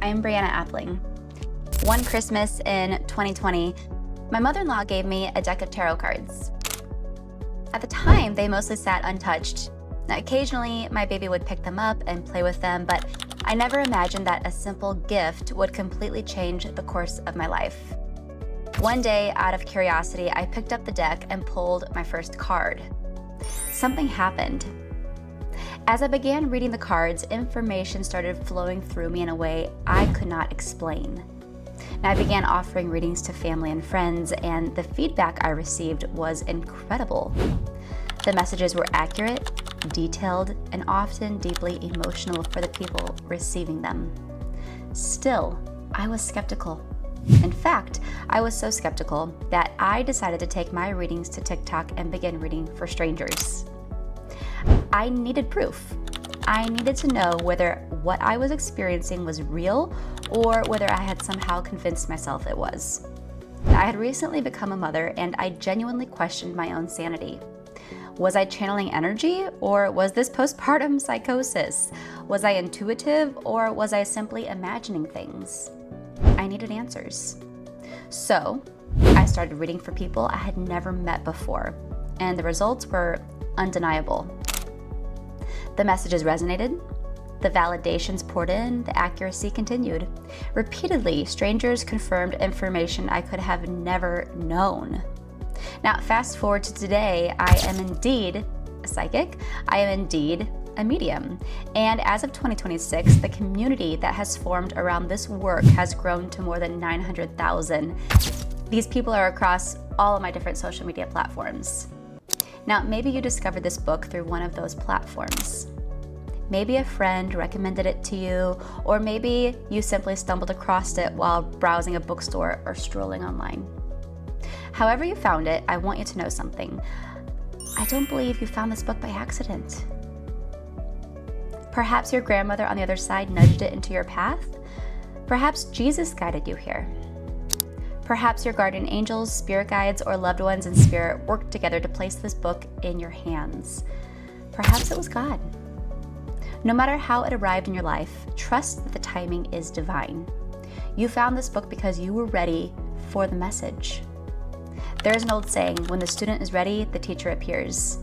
I'm Brianna Appling. One Christmas in 2020, my mother-in-law gave me a deck of tarot cards. At the time, they mostly sat untouched. Now, occasionally, my baby would pick them up and play with them, but I never imagined that a simple gift would completely change the course of my life. One day, out of curiosity, I picked up the deck and pulled my first card. Something happened. As I began reading the cards, information started flowing through me in a way I could not explain. Now, I began offering readings to family and friends, and the feedback I received was incredible. The messages were accurate, detailed, and often deeply emotional for the people receiving them. Still, I was skeptical. In fact, I was so skeptical that I decided to take my readings to TikTok and begin reading for strangers. I needed proof. I needed to know whether what I was experiencing was real or whether I had somehow convinced myself it was. I had recently become a mother, and I genuinely questioned my own sanity. Was I channeling energy, or was this postpartum psychosis? Was I intuitive, or was I simply imagining things? I needed answers. So I started reading for people I had never met before, and the results were undeniable. The messages resonated, the validations poured in, the accuracy continued. Repeatedly, strangers confirmed information I could have never known. Now, fast forward to today, I am indeed a psychic. I am indeed a medium. And as of 2026, the community that has formed around this work has grown to more than 900,000. These people are across all of my different social media platforms. Now, maybe you discovered this book through one of those platforms. Maybe a friend recommended it to you, or maybe you simply stumbled across it while browsing a bookstore or strolling online. However you found it, I want you to know something. I don't believe you found this book by accident. Perhaps your grandmother on the other side nudged it into your path. Perhaps Jesus guided you here. Perhaps your guardian angels, spirit guides, or loved ones in spirit worked together to place this book in your hands. Perhaps it was God. No matter how it arrived in your life, trust that the timing is divine. You found this book because you were ready for the message. There's an old saying, when the student is ready, the teacher appears.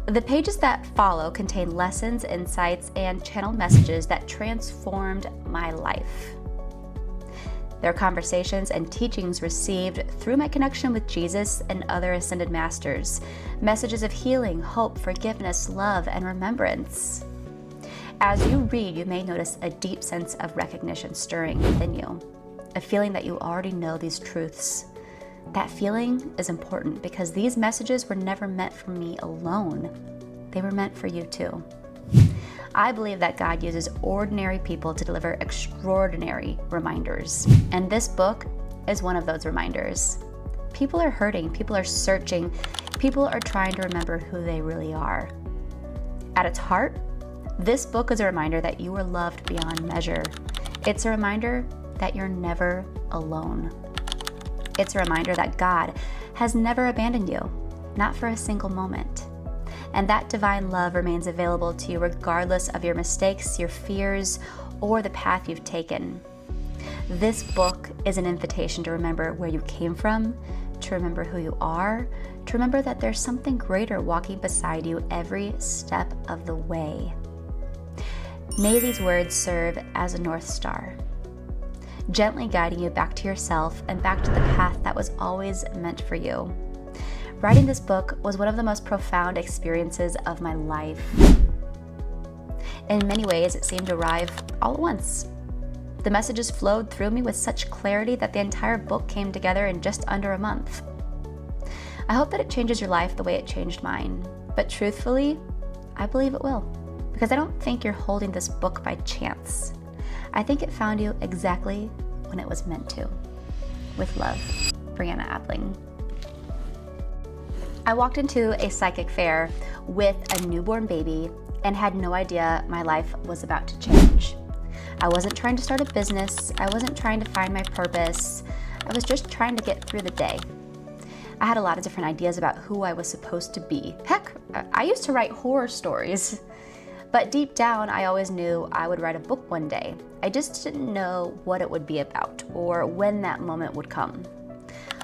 The pages that follow contain lessons, insights, and channeled messages that transformed my life. Their conversations and teachings received through my connection with Jesus and other ascended masters, messages of healing, hope, forgiveness, love, and remembrance. As you read, you may notice a deep sense of recognition stirring within you, a feeling that you already know these truths. That feeling is important because these messages were never meant for me alone. They were meant for you too. I believe that God uses ordinary people to deliver extraordinary reminders. And this book is one of those reminders. People are hurting, people are searching, people are trying to remember who they really are. At its heart, this book is a reminder that you are loved beyond measure. It's a reminder that you're never alone. It's a reminder that God has never abandoned you, not for a single moment. And that divine love remains available to you regardless of your mistakes, your fears, or the path you've taken. This book is an invitation to remember where you came from, to remember who you are, to remember that there's something greater walking beside you every step of the way. May these words serve as a North Star, gently guiding you back to yourself and back to the path that was always meant for you. Writing this book was one of the most profound experiences of my life. In many ways, it seemed to arrive all at once. The messages flowed through me with such clarity that the entire book came together in just under a month. I hope that it changes your life the way it changed mine. But truthfully, I believe it will, because I don't think you're holding this book by chance. I think it found you exactly when it was meant to. With love, Brianna Appling. I walked into a psychic fair with a newborn baby and had no idea my life was about to change. I wasn't trying to start a business. I wasn't trying to find my purpose. I was just trying to get through the day. I had a lot of different ideas about who I was supposed to be. Heck, I used to write horror stories. But deep down, I always knew I would write a book one day. I just didn't know what it would be about or when that moment would come.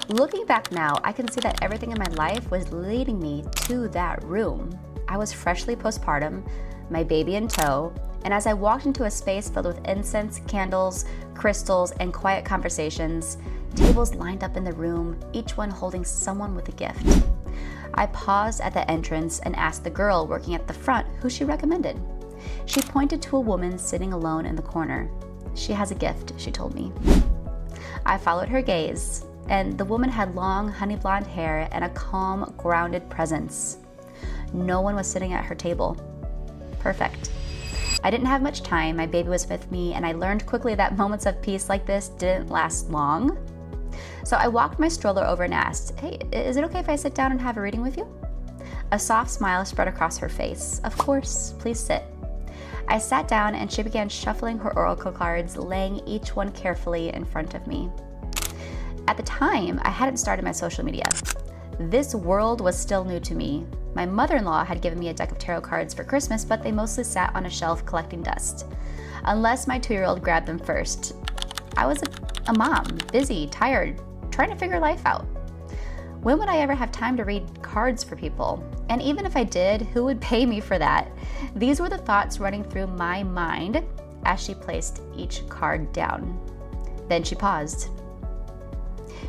Looking back now, I can see that everything in my life was leading me to that room. I was freshly postpartum, my baby in tow, and as I walked into a space filled with incense, candles, crystals, and quiet conversations, tables lined up in the room, each one holding someone with a gift. I paused at the entrance and asked the girl working at the front who she recommended. She pointed to a woman sitting alone in the corner. "She has a gift," she told me. I followed her gaze, and the woman had long, honey blonde hair and a calm, grounded presence. No one was sitting at her table. Perfect. I didn't have much time, my baby was with me, and I learned quickly that moments of peace like this didn't last long. So I walked my stroller over and asked, "Hey, is it okay if I sit down and have a reading with you?" A soft smile spread across her face. "Of course, please sit." I sat down and she began shuffling her oracle cards, laying each one carefully in front of me. At the time, I hadn't started my social media. This world was still new to me. My mother-in-law had given me a deck of tarot cards for Christmas, but they mostly sat on a shelf collecting dust. Unless my 2-year-old grabbed them first. I was a mom, busy, tired, trying to figure life out. When would I ever have time to read cards for people? And even if I did, who would pay me for that? These were the thoughts running through my mind as she placed each card down. Then she paused.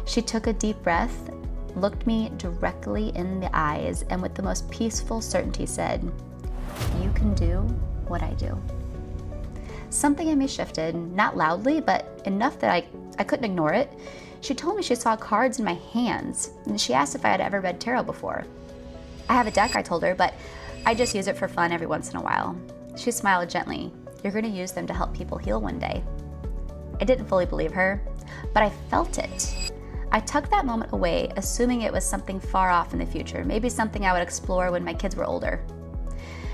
She took a deep breath, looked me directly in the eyes, and with the most peaceful certainty said, "You can do what I do." Something in me shifted, not loudly, but enough that I couldn't ignore it. She told me she saw cards in my hands, and she asked if I had ever read tarot before. "I have a deck," I told her, "but I just use it for fun every once in a while." She smiled gently. "You're going to use them to help people heal one day." I didn't fully believe her, but I felt it. I tucked that moment away, assuming it was something far off in the future, maybe something I would explore when my kids were older.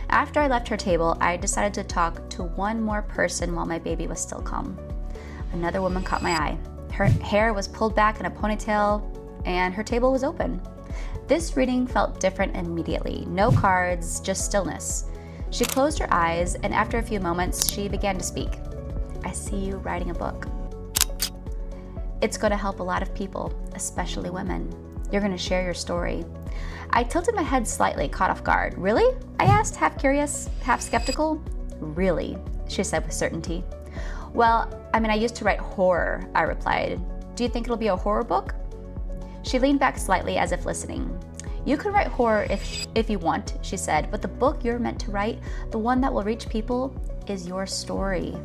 After I left her table, I decided to talk to one more person while my baby was still calm. Another woman caught my eye. Her hair was pulled back in a ponytail, and her table was open. This reading felt different immediately. No cards, just stillness. She closed her eyes, and after a few moments, she began to speak. "I see you writing a book. It's going to help a lot of people, especially women. You're going to share your story." I tilted my head slightly, caught off guard. "Really?" I asked, half curious, half skeptical. "Really," she said with certainty. "Well, I used to write horror," I replied. "Do you think it'll be a horror book?" She leaned back slightly as if listening. "You can write horror if you want," she said, "but the book you're meant to write, the one that will reach people, is your story."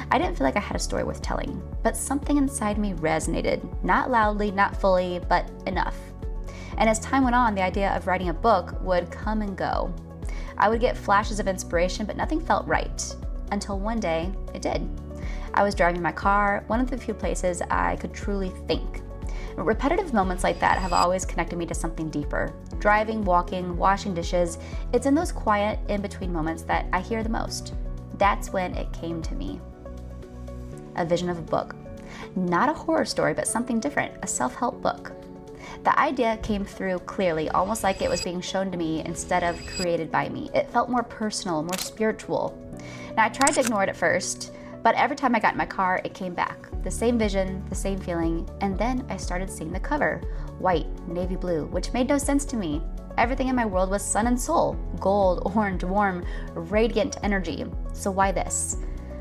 I didn't feel like I had a story worth telling, but something inside me resonated. Not loudly, not fully, but enough. And as time went on, the idea of writing a book would come and go. I would get flashes of inspiration, but nothing felt right. Until one day, it did. I was driving my car, one of the few places I could truly think. Repetitive moments like that have always connected me to something deeper. Driving, walking, washing dishes, it's in those quiet, in-between moments that I hear the most. That's when it came to me. A vision of a book. Not a horror story, but something different, a self-help book. The idea came through clearly, almost like it was being shown to me instead of created by me. It felt more personal, more spiritual. Now, I tried to ignore it at first, but every time I got in my car, it came back. The same vision, the same feeling, and then I started seeing the cover. White, navy blue, which made no sense to me. Everything in my world was sun and soul, gold, orange, warm, radiant energy. So why this?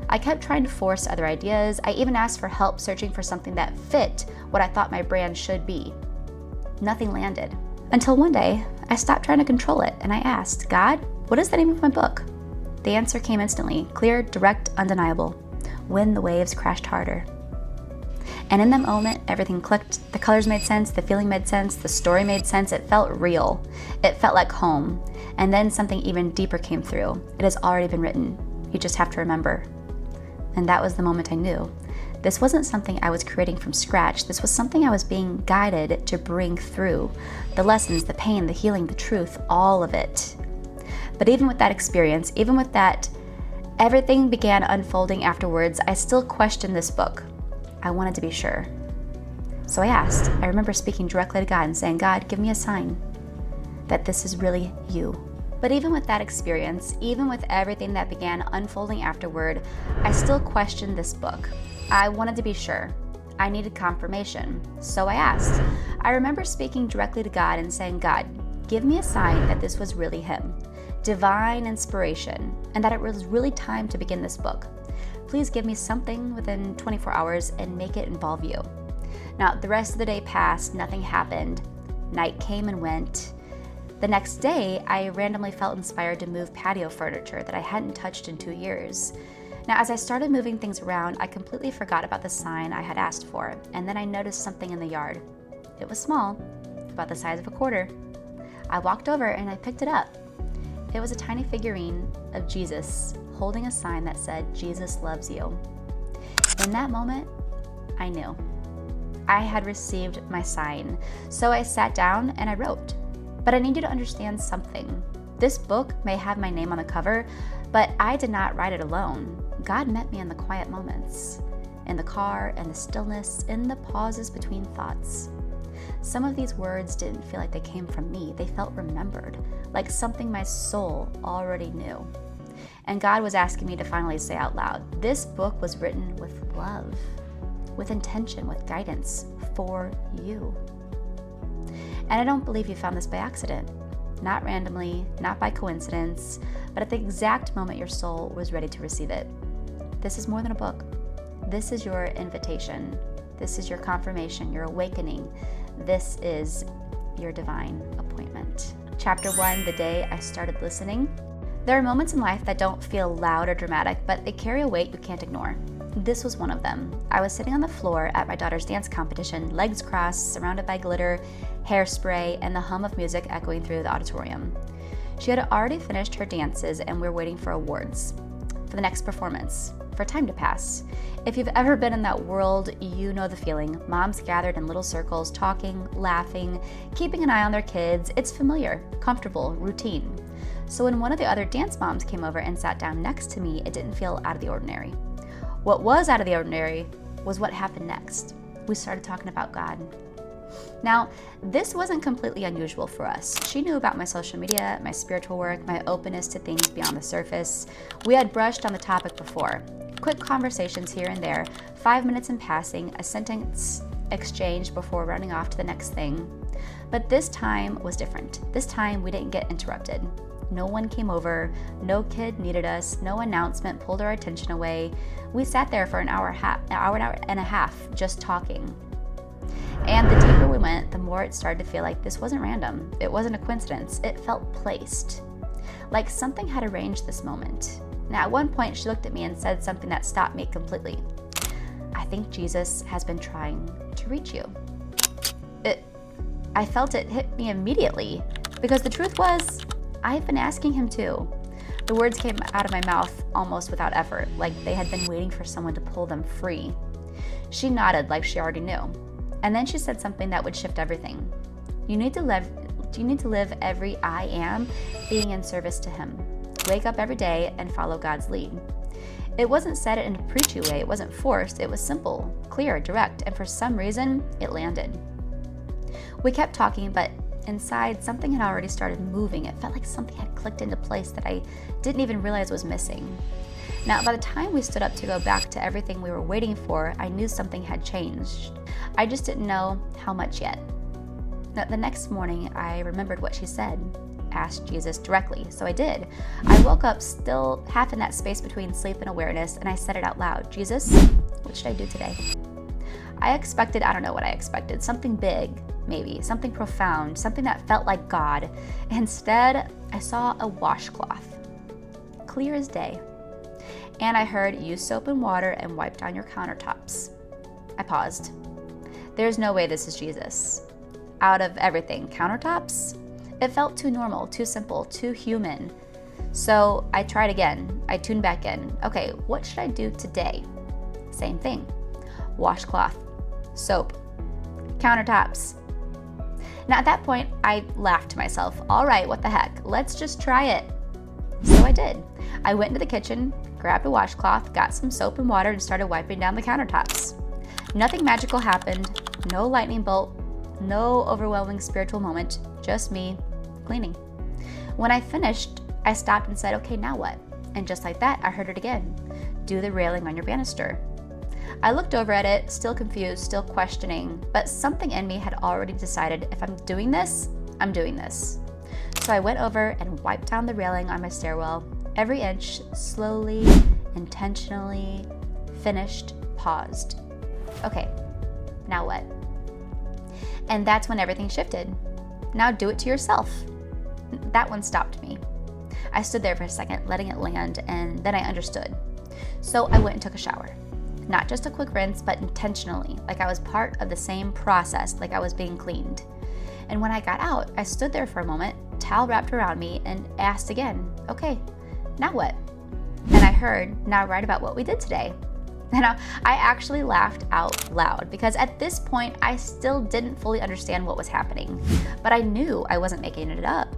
I kept trying to force other ideas. I even asked for help searching for something that fit what I thought my brand should be. Nothing landed. Until one day, I stopped trying to control it and I asked, "God, what is the name of my book?" The answer came instantly, clear, direct, undeniable. When the Waves Crashed Harder. And in that moment, everything clicked. The colors made sense, the feeling made sense, the story made sense. It felt real. It felt like home. And then something even deeper came through. It has already been written. You just have to remember. And that was the moment I knew. This wasn't something I was creating from scratch. This was something I was being guided to bring through. The lessons, the pain, the healing, the truth, all of it. But even with that experience, even with that, everything began unfolding afterwards. I still questioned this book. I wanted to be sure. So I asked. I remember speaking directly to God and saying, "God, give me a sign that this is really you. But even with that experience, even with everything that began unfolding afterward, I still questioned this book. I wanted to be sure. I needed confirmation, so I asked. I remember speaking directly to God and saying, God, give me a sign that this was really Him, divine inspiration, and that it was really time to begin this book. Please give me something within 24 hours and make it involve you. Now, the rest of the day passed, nothing happened. Night came and went. The next day, I randomly felt inspired to move patio furniture that I hadn't touched in 2 years. Now, as I started moving things around, I completely forgot about the sign I had asked for, and then I noticed something in the yard. It was small, about the size of a quarter. I walked over and I picked it up. It was a tiny figurine of Jesus holding a sign that said, Jesus loves you. In that moment, I knew. I had received my sign. So I sat down and I wrote. But I need you to understand something. This book may have my name on the cover, but I did not write it alone. God met me in the quiet moments, in the car, in the stillness, in the pauses between thoughts. Some of these words didn't feel like they came from me. They felt remembered, like something my soul already knew. And God was asking me to finally say out loud, this book was written with love, with intention, with guidance for you. And I don't believe you found this by accident, not randomly, not by coincidence, but at the exact moment your soul was ready to receive it. This is more than a book. This is your invitation. This is your confirmation, your awakening. This is your divine appointment. Chapter 1, the day I started listening. There are moments in life that don't feel loud or dramatic, but they carry a weight you can't ignore. This was one of them. I was sitting on the floor at my daughter's dance competition, legs crossed, surrounded by glitter, hairspray, and the hum of music echoing through the auditorium. She had already finished her dances and we were waiting for awards, for the next performance, for time to pass. If you've ever been in that world, you know the feeling. Moms gathered in little circles, talking, laughing, keeping an eye on their kids. It's familiar, comfortable, routine. So when one of the other dance moms came over and sat down next to me, it didn't feel out of the ordinary. What was out of the ordinary was what happened next. We started talking about God. Now, this wasn't completely unusual for us. She knew about my social media, my spiritual work, my openness to things beyond the surface. We had brushed on the topic before. Quick conversations here and there, 5 minutes in passing, a sentence exchanged before running off to the next thing. But this time was different. This time we didn't get interrupted. No one came over, no kid needed us, no announcement pulled our attention away. We sat there for an hour and a half just talking. And the deeper we went, the more it started to feel like this wasn't random. It wasn't a coincidence. It felt placed. Like something had arranged this moment. Now, at one point, she looked at me and said something that stopped me completely. I think Jesus has been trying to reach you. I felt it hit me immediately because the truth was, I've been asking him too. The words came out of my mouth almost without effort, like they had been waiting for someone to pull them free. She nodded like she already knew. And then she said something that would shift everything. You need to live every I am being in service to him. Wake up every day and follow God's lead. It wasn't said in a preachy way. It wasn't forced. It was simple, clear, direct, and for some reason, it landed. We kept talking, but inside, something had already started moving. It felt like something had clicked into place that I didn't even realize was missing. Now, by the time we stood up to go back to everything we were waiting for, I knew something had changed. I just didn't know how much yet. Now, the next morning, I remembered what she said. Ask Jesus directly, so I did. I woke up still half in that space between sleep and awareness, and I said it out loud. Jesus, what should I do today? I don't know what I expected, something big, maybe, something profound, something that felt like God. Instead, I saw a washcloth, clear as day. And I heard, use soap and water and wipe down your countertops. I paused. There's no way this is Jesus. Out of everything, countertops? It felt too normal, too simple, too human. So I tried again. I tuned back in. Okay, what should I do today? Same thing. Washcloth, soap, countertops. Now at that point, I laughed to myself. All right, what the heck? Let's just try it. So I did. I went into the kitchen, grabbed a washcloth, got some soap and water, and started wiping down the countertops. Nothing magical happened, no lightning bolt, no overwhelming spiritual moment, just me cleaning. When I finished, I stopped and said, okay, now what? And just like that, I heard it again. Do the railing on your banister. I looked over at it, still confused, still questioning, but something in me had already decided if I'm doing this, I'm doing this. So I went over and wiped down the railing on my stairwell, every inch, slowly, intentionally, finished, paused. Okay, now what? And that's when everything shifted. Now do it to yourself. That one stopped me. I stood there for a second, letting it land, and then I understood. So I went and took a shower. Not just a quick rinse, but intentionally, like I was part of the same process, like I was being cleaned. And when I got out, I stood there for a moment, towel wrapped around me, and asked again, okay, now what? And I heard, now write about what we did today. And I actually laughed out loud because at this point, I still didn't fully understand what was happening, but I knew I wasn't making it up.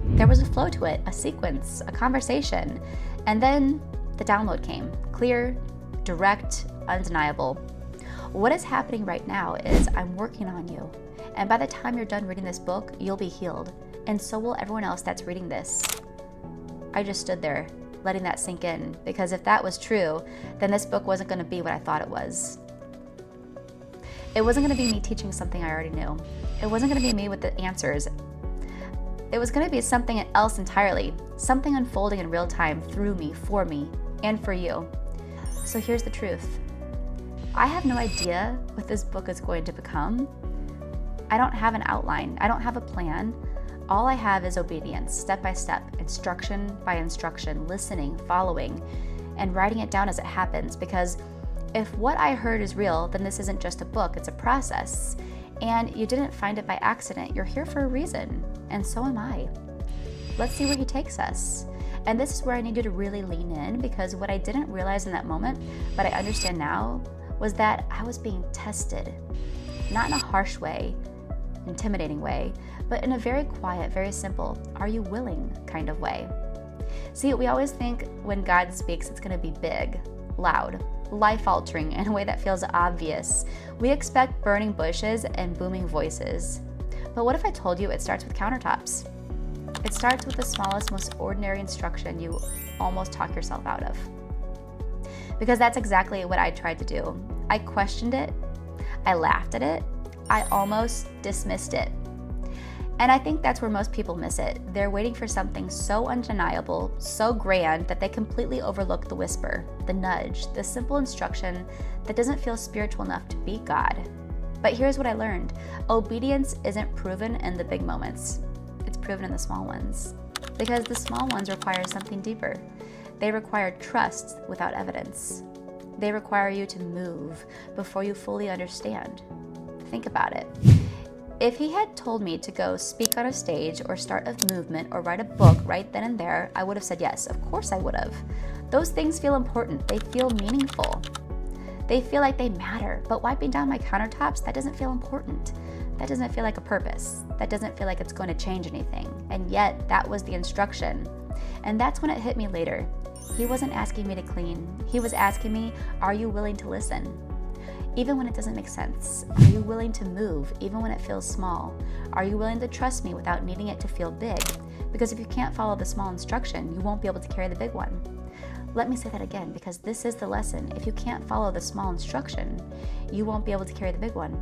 There was a flow to it, a sequence, a conversation, and then the download came, clear, direct, undeniable. What is happening right now is I'm working on you, and by the time you're done reading this book, you'll be healed, and so will everyone else that's reading this. I just stood there, letting that sink in, because if that was true, then this book wasn't going to be what I thought it was. It wasn't going to be me teaching something I already knew. It wasn't going to be me with the answers. It was going to be something else entirely, something unfolding in real time through me, and for you. So here's the truth. I have no idea what this book is going to become. I don't have an outline. I don't have a plan. All I have is obedience, step by step, instruction by instruction, listening, following, and writing it down as it happens. Because if what I heard is real, then this isn't just a book, it's a process. And you didn't find it by accident. You're here for a reason, and so am I. Let's see where he takes us. And this is where I need you to really lean in, because what I didn't realize in that moment, but I understand now, was that I was being tested. Not in a harsh way, intimidating way, but in a very quiet, very simple, are you willing kind of way. See, we always think when God speaks, it's gonna be big, loud, life-altering in a way that feels obvious. We expect burning bushes and booming voices. But what if I told you it starts with countertops? It starts with the smallest, most ordinary instruction you almost talk yourself out of. Because that's exactly what I tried to do. I questioned it, I laughed at it, I almost dismissed it. And I think that's where most people miss it. They're waiting for something so undeniable, so grand, that they completely overlook the whisper, the nudge, the simple instruction that doesn't feel spiritual enough to be God. But here's what I learned. Obedience isn't proven in the big moments. It's proven in the small ones. Because the small ones require something deeper. They require trust without evidence. They require you to move before you fully understand. Think about it. If he had told me to go speak on a stage or start a movement or write a book right then and there, I would have said yes. Of course I would have. Those things feel important. They feel meaningful. They feel like they matter. But wiping down my countertops, that doesn't feel important. That doesn't feel like a purpose. That doesn't feel like it's going to change anything. And yet, that was the instruction. And that's when it hit me later. He wasn't asking me to clean. He was asking me, are you willing to listen? Even when it doesn't make sense? Are you willing to move, even when it feels small? Are you willing to trust me without needing it to feel big? Because if you can't follow the small instruction, you won't be able to carry the big one. Let me say that again, because this is the lesson. If you can't follow the small instruction, you won't be able to carry the big one.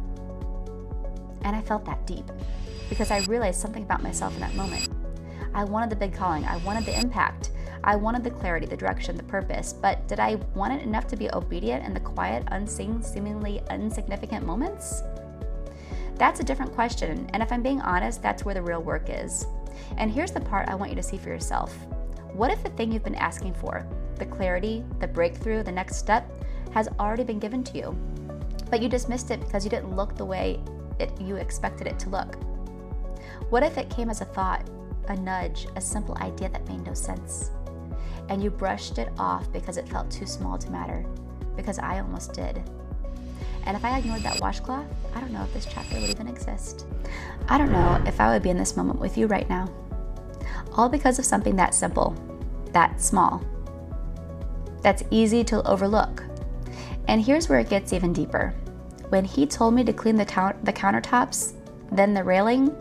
And I felt that deep, because I realized something about myself in that moment. I wanted the big calling. I wanted the impact. I wanted the clarity, the direction, the purpose, but did I want it enough to be obedient in the quiet, unseen, seemingly insignificant moments? That's a different question, and if I'm being honest, that's where the real work is. And here's the part I want you to see for yourself. What if the thing you've been asking for, the clarity, the breakthrough, the next step, has already been given to you, but you dismissed it because you didn't look the way you expected it to look? What if it came as a thought, a nudge, a simple idea that made no sense? And you brushed it off because it felt too small to matter, because I almost did. And if I ignored that washcloth, I don't know if this chapter would even exist. I don't know if I would be in this moment with you right now. All because of something that simple, that small, that's easy to overlook. And here's where it gets even deeper. When he told me to clean the countertops, then the railing,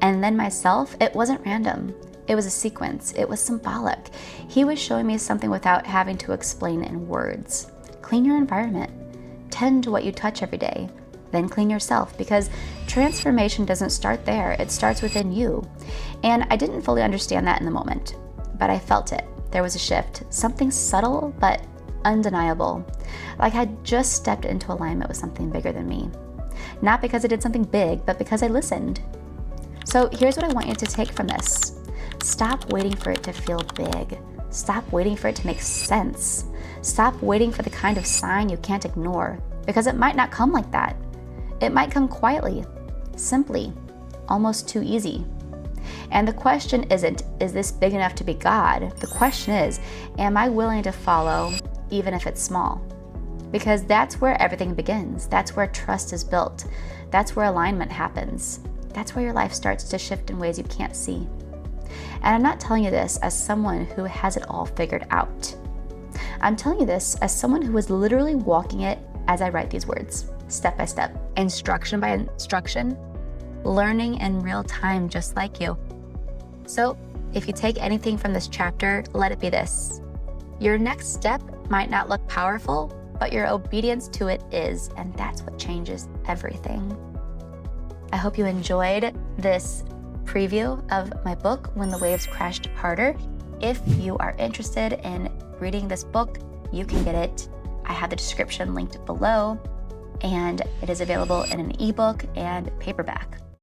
and then myself, it wasn't random. It was a sequence. It was symbolic. He was showing me something without having to explain in words. Clean your environment. Tend to what you touch every day. Then clean yourself, because transformation doesn't start there. It starts within you. And I didn't fully understand that in the moment, but I felt it. There was a shift, something subtle but undeniable. Like I'd just stepped into alignment with something bigger than me. Not because I did something big, but because I listened. So here's what I want you to take from this. Stop waiting for it to feel big. Stop waiting for it to make sense. Stop waiting for the kind of sign you can't ignore, because it might not come like that. It might come quietly, simply, almost too easy. And the question isn't, is this big enough to be God? The question is, am I willing to follow, even if it's small? Because that's where everything begins. That's where trust is built. That's where alignment happens. That's where your life starts to shift in ways you can't see. And I'm not telling you this as someone who has it all figured out. I'm telling you this as someone who is literally walking it as I write these words, step by step, instruction by instruction, learning in real time just like you. So if you take anything from this chapter, let it be this. Your next step might not look powerful, but your obedience to it is, and that's what changes everything. I hope you enjoyed this preview of my book, When the Waves Crashed Harder. If you are interested in reading this book, you can get it. I have the description linked below, and it is available in an ebook and paperback.